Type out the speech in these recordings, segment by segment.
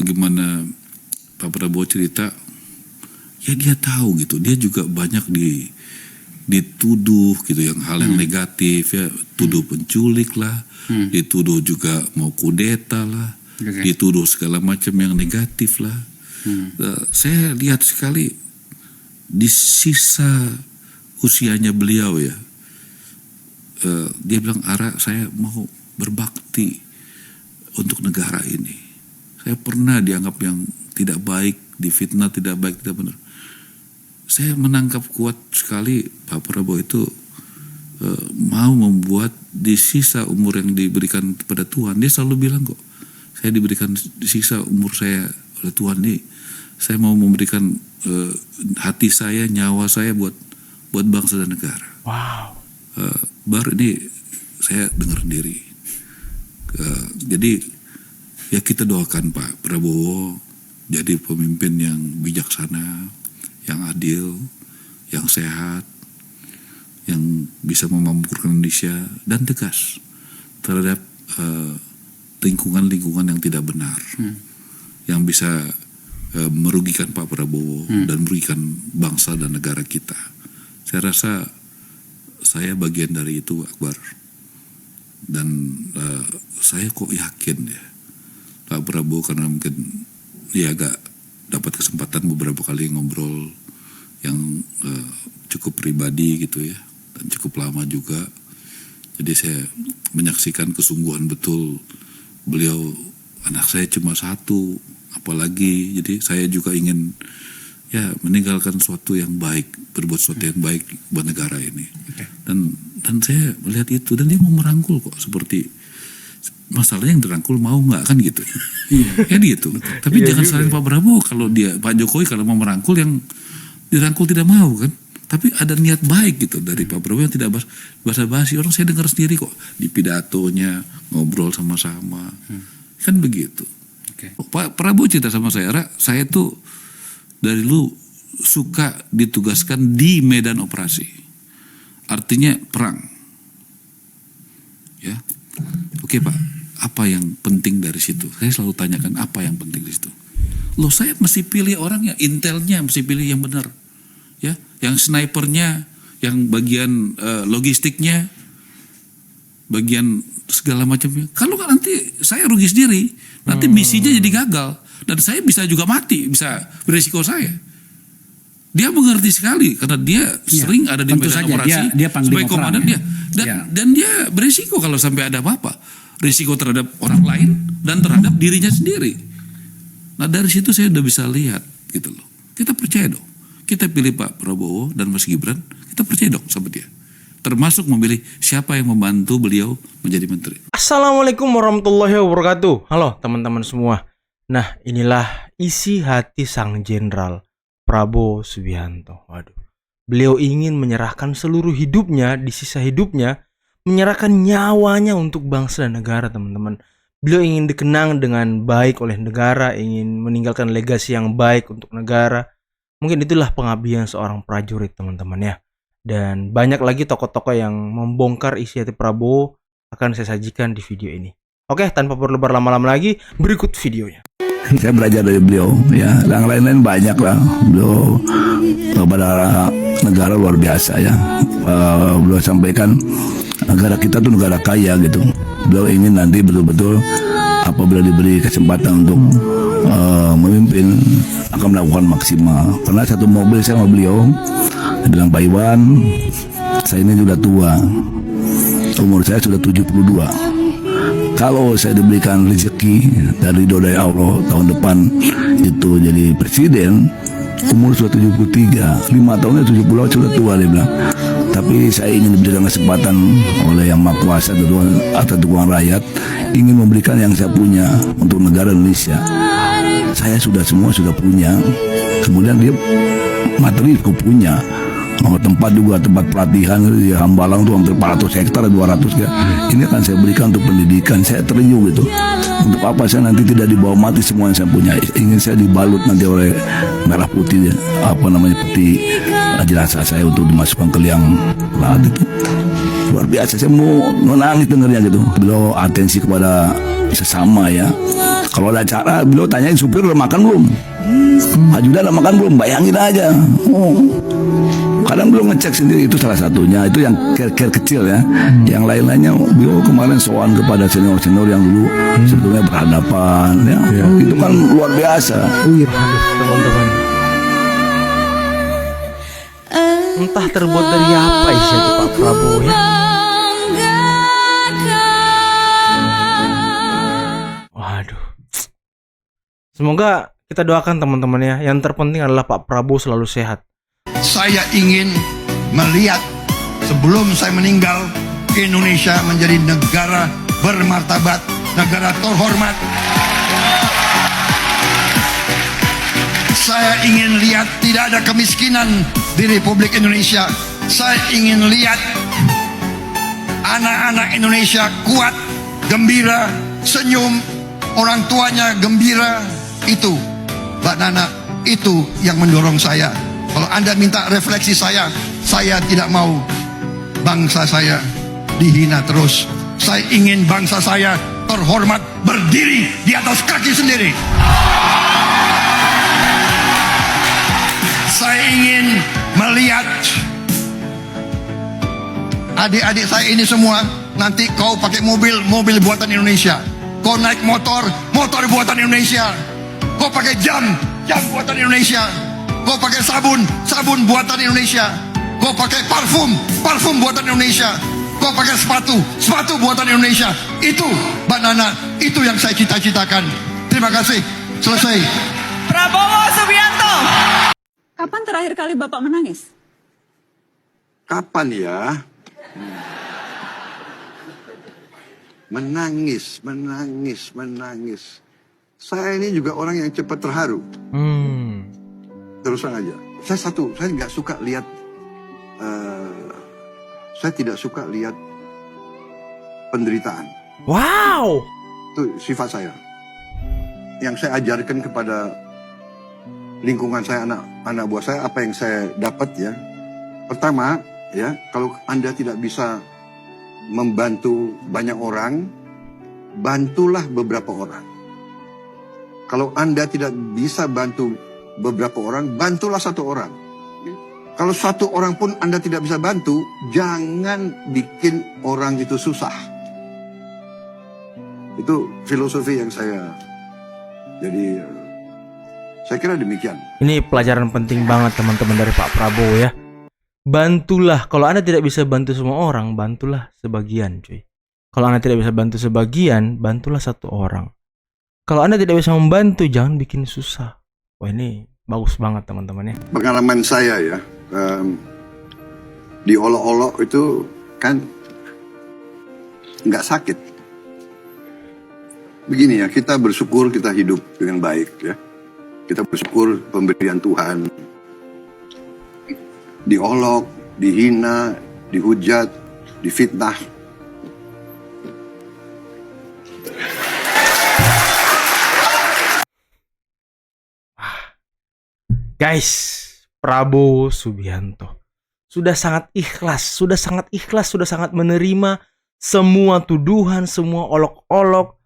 bagaimana Pak Prabowo cerita, ya dia tahu gitu, dia juga banyak dituduh gitu, yang hal yang negatif ya, tuduh penculik lah, dituduh juga mau kudeta lah, dituduh segala macam yang negatif lah. Saya lihat sekali di sisa usianya beliau ya, dia bilang, Ara, saya mau berbakti untuk negara ini. Saya pernah dianggap yang tidak baik, difitnah, tidak baik, tidak benar. Saya menangkap kuat sekali Pak Prabowo itu mau membuat di sisa umur yang diberikan kepada Tuhan. Dia selalu bilang kok, saya diberikan di sisa umur saya oleh Tuhan nih, saya mau memberikan hati saya, nyawa saya buat bangsa dan negara. Wow. Baru ini saya dengar sendiri. Jadi ya kita doakan Pak Prabowo jadi pemimpin yang bijaksana, yang adil, yang sehat, yang bisa memakmurkan Indonesia dan tegas terhadap lingkungan-lingkungan yang tidak benar, yang bisa merugikan Pak Prabowo dan merugikan bangsa dan negara kita. Saya rasa saya bagian dari itu, Akbar. Dan saya kok yakin ya Pak Prabowo, karena mungkin dia agak dapat kesempatan beberapa kali ngobrol yang cukup pribadi gitu ya, dan cukup lama juga. Jadi saya menyaksikan kesungguhan betul beliau, anak saya cuma satu, apalagi. Jadi saya juga ingin ya meninggalkan sesuatu yang baik, berbuat sesuatu yang baik buat negara ini. Dan saya melihat itu, dan dia mau merangkul kok, seperti masalahnya yang dirangkul mau nggak kan gitu. Kan gitu. Tapi jangan salahin Pak Prabowo kalau Pak Jokowi kalau mau merangkul, yang dirangkul tidak mau kan. Tapi ada niat baik gitu dari Pak Prabowo yang tidak basa-basi. Orang saya dengar sendiri kok di pidatonya, ngobrol sama-sama. Kan begitu. Pak Prabowo cerita sama saya tuh dari dulu suka ditugaskan di medan operasi. Artinya perang. Ya. Oke Pak, apa yang penting dari situ? Saya selalu tanyakan apa yang penting di situ. Loh, saya mesti pilih orangnya, intelnya mesti pilih yang benar. Ya, yang snipernya, yang bagian logistiknya, bagian segala macamnya. Kalau kan nanti saya rugi sendiri, nanti misinya jadi gagal, dan saya bisa juga mati, bisa beresiko saya. Dia mengerti sekali karena dia sering ada di medan operasi dia sebagai komandan dia, dan dia beresiko kalau sampai ada apa-apa, risiko terhadap orang lain dan terhadap dirinya sendiri. Nah dari situ saya udah bisa lihat gitu loh. Kita percaya dong, kita pilih Pak Prabowo dan Mas Gibran, kita percaya dong sama dia. Termasuk memilih siapa yang membantu beliau menjadi menteri. Assalamualaikum warahmatullahi wabarakatuh. Halo teman-teman semua. Nah, inilah isi hati sang jenderal Prabowo Subianto. Waduh. Beliau ingin menyerahkan seluruh hidupnya, di sisa hidupnya, menyerahkan nyawanya untuk bangsa dan negara, teman-teman. Beliau ingin dikenang dengan baik oleh negara, ingin meninggalkan legasi yang baik untuk negara. Mungkin itulah pengabdian seorang prajurit, teman-teman ya. Dan banyak lagi tokoh-tokoh yang membongkar isi hati Prabowo akan saya sajikan di video ini. Oke, tanpa perlu berlama-lama lagi, berikut videonya. Saya belajar dari beliau, ya. Yang lain-lain banyak lah. Beliau kepada negara luar biasa ya. Beliau sampaikan negara kita tuh negara kaya gitu. Beliau ingin nanti betul-betul apabila diberi kesempatan untuk memimpin akan melakukan maksimal. Karena satu mobil saya sama beliau, bilang Pak Iwan, saya ini sudah tua, umur saya sudah 72. Kalau saya diberikan rezeki dari ridho dari Allah tahun depan itu jadi presiden, umur sudah 73, 5 tahunnya 70 sudah tua, dia bilang. Tapi saya ingin diberikan kesempatan oleh Yang Maha Kuasa atas dukungan rakyat, ingin memberikan yang saya punya untuk negara Indonesia. Saya semua sudah punya, kemudian dia materi aku punya. Tempat juga, tempat pelatihan di Hambalang itu hampir 400 hektar, 200 ya. Ini akan saya berikan untuk pendidikan. Saya terenyuh gitu. Untuk apa saya nanti tidak dibawa mati semua yang saya punya. Ingin saya dibalut nanti oleh merah putih, peti jenazah saya untuk dimasukkan ke liang lahat itu. Luar biasa, saya mau nangis dengarnya gitu. Beliau atensi kepada sesama ya. Kalau ada acara, beliau tanyain supir udah makan belum? Ajudan udah makan belum? Bayangin aja. Oh. Kadang beliau ngecek sendiri, itu salah satunya. Itu yang care kecil ya. Yang lain-lainnya beliau kemarin sowan kepada senior-senior yang dulu sebelumnya berhadapan ya. Itu kan luar biasa. Aduh, teman-teman. Entah terbuat dari apa isi hati Pak Prabowo ya. Waduh. Semoga kita doakan teman-teman ya. Yang terpenting adalah Pak Prabowo selalu sehat. Saya ingin melihat sebelum saya meninggal, Indonesia menjadi negara bermartabat, negara terhormat. Saya ingin lihat tidak ada kemiskinan di Republik Indonesia. Saya ingin lihat anak-anak Indonesia kuat, gembira, senyum, orang tuanya gembira. Itu, Mbak Nana, itu yang mendorong saya. Kalau Anda minta refleksi saya tidak mau bangsa saya dihina terus. Saya ingin bangsa saya terhormat, berdiri di atas kaki sendiri. Saya ingin melihat adik-adik saya ini semua, nanti kau pakai mobil buatan Indonesia. Kau naik motor buatan Indonesia. Kau pakai jam buatan Indonesia. Kau pakai sabun buatan Indonesia. Kau pakai parfum buatan Indonesia. Kau pakai sepatu buatan Indonesia. Itu, Mbak Nana, itu yang saya cita-citakan. Terima kasih. Selesai. Prabowo Subianto. Kapan terakhir kali Bapak menangis? Kapan ya? Menangis. Saya ini juga orang yang cepat terharu. Terus terang aja. Saya nggak suka lihat. Saya tidak suka lihat penderitaan. Wow. Itu sifat saya. Yang saya ajarkan kepada lingkungan saya, anak buah saya, apa yang saya dapat ya. Pertama, ya, kalau Anda tidak bisa membantu banyak orang, bantulah beberapa orang. Kalau Anda tidak bisa bantu beberapa orang, bantulah satu orang. Kalau satu orang pun Anda tidak bisa bantu, jangan bikin orang itu susah. Itu filosofi yang saya, jadi saya kira demikian. Ini pelajaran penting banget teman-teman dari Pak Prabowo ya. Bantulah, kalau Anda tidak bisa bantu semua orang, bantulah sebagian cuy. Kalau Anda tidak bisa bantu sebagian, bantulah satu orang. Kalau Anda tidak bisa membantu, jangan bikin susah. Wah, ini bagus banget teman-teman ya. Pengalaman saya ya, diolok-olok itu kan nggak sakit. Begini ya, kita bersyukur kita hidup dengan baik ya. Kita bersyukur pemberian Tuhan. Diolok, dihina, dihujat, difitnah. Guys, Prabowo Subianto sudah sangat ikhlas, sudah sangat menerima semua tuduhan, semua olok-olok,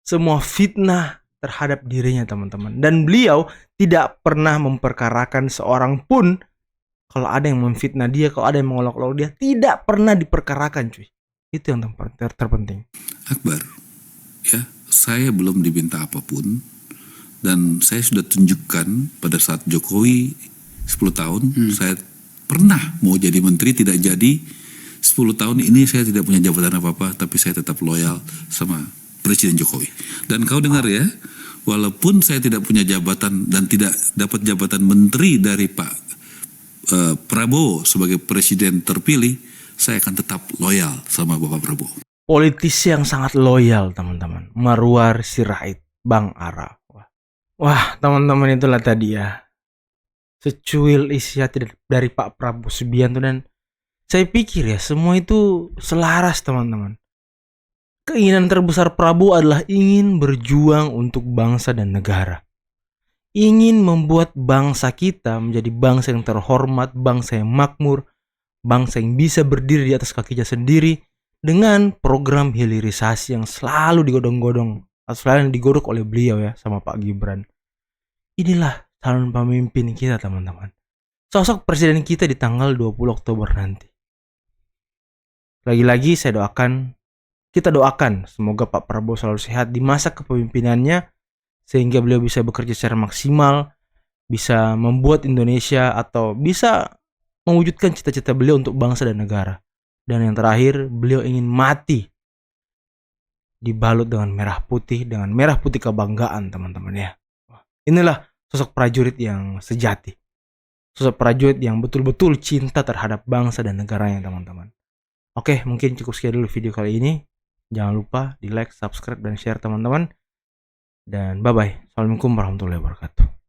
semua fitnah terhadap dirinya teman-teman. Dan beliau tidak pernah memperkarakan seorang pun. Kalau ada yang memfitnah dia, kalau ada yang mengolok-olok dia, tidak pernah diperkarakan cuy. Itu yang terpenting. Akbar, ya, saya belum diminta apapun. Dan saya sudah tunjukkan pada saat Jokowi 10 tahun, saya pernah mau jadi menteri, tidak jadi. 10 tahun ini saya tidak punya jabatan apa-apa, tapi saya tetap loyal sama Presiden Jokowi. Dan kau dengar ya, walaupun saya tidak punya jabatan dan tidak dapat jabatan menteri dari Pak Prabowo sebagai presiden terpilih, saya akan tetap loyal sama Bapak Prabowo. Politisi yang sangat loyal teman-teman. Marwar Sirait, Bang Ara. Wah, teman-teman, itulah tadi ya secuil isi hati dari Pak Prabowo Subianto. Dan saya pikir ya semua itu selaras teman-teman. Keinginan terbesar Prabowo adalah ingin berjuang untuk bangsa dan negara. Ingin membuat bangsa kita menjadi bangsa yang terhormat, bangsa yang makmur, bangsa yang bisa berdiri di atas kakinya sendiri dengan program hilirisasi yang selalu digodong-godong atas lain yang digodok oleh beliau ya sama Pak Gibran. Inilah calon pemimpin kita teman-teman. Sosok presiden kita di tanggal 20 Oktober nanti. Lagi-lagi kita doakan semoga Pak Prabowo selalu sehat di masa kepemimpinannya sehingga beliau bisa bekerja secara maksimal, bisa membuat Indonesia atau bisa mewujudkan cita-cita beliau untuk bangsa dan negara. Dan yang terakhir, beliau ingin mati dibalut dengan merah putih kebanggaan teman-teman ya. Inilah sosok prajurit yang sejati. Sosok prajurit yang betul-betul cinta terhadap bangsa dan negaranya teman-teman. Oke, mungkin cukup sekian dulu video kali ini. Jangan lupa di like, subscribe, dan share teman-teman. Dan bye-bye. Assalamualaikum warahmatullahi wabarakatuh.